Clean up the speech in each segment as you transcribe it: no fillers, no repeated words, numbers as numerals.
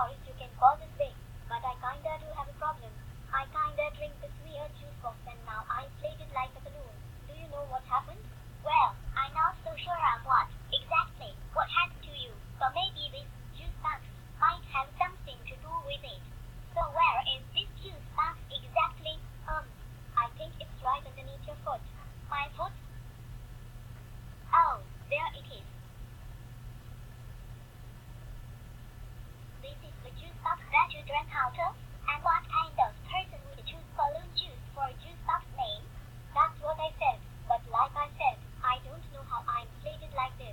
course you can call this big, but I kinda do have a problem. I kinda drink this weird juice box and now I'm inflated like a balloon. Do you know what happened? Well, I'm not so sure of what exactly what happened to you, but maybe this juice box might have something to do with it. So where is this juice box exactly? I think it's right underneath your foot. My foot? Oh, there it is. This is the juice box that you drank out of? And what kind of person would choose balloon juice for a juice box name? That's what I said, but like I said, I don't know how I'm inflated like this.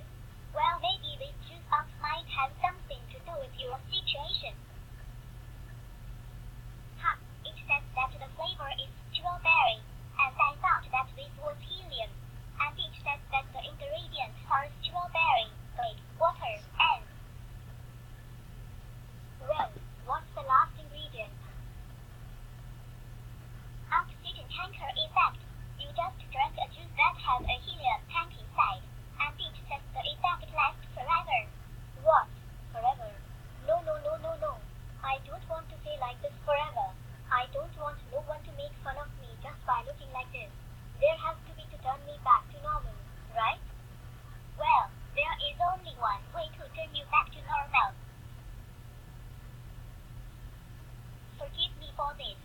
Well, maybe this juice box might have something to do with your situation. Ha, it says that the flavor is strawberry, and I thought that this was helium. And it says that the ingredients are strawberry, water, and well, what's the last ingredient? Oxygen tanker effect. You just drank a juice that has a helium tank inside, and it says the effect lasts forever. What? Forever? No, no, no, no, no. I don't want to stay like this forever. I don't want no one to make fun of me just by looking like this. There has to be to turn me back to normal, right? Well, there is only one way to turn you back to normal. Forgive me for this.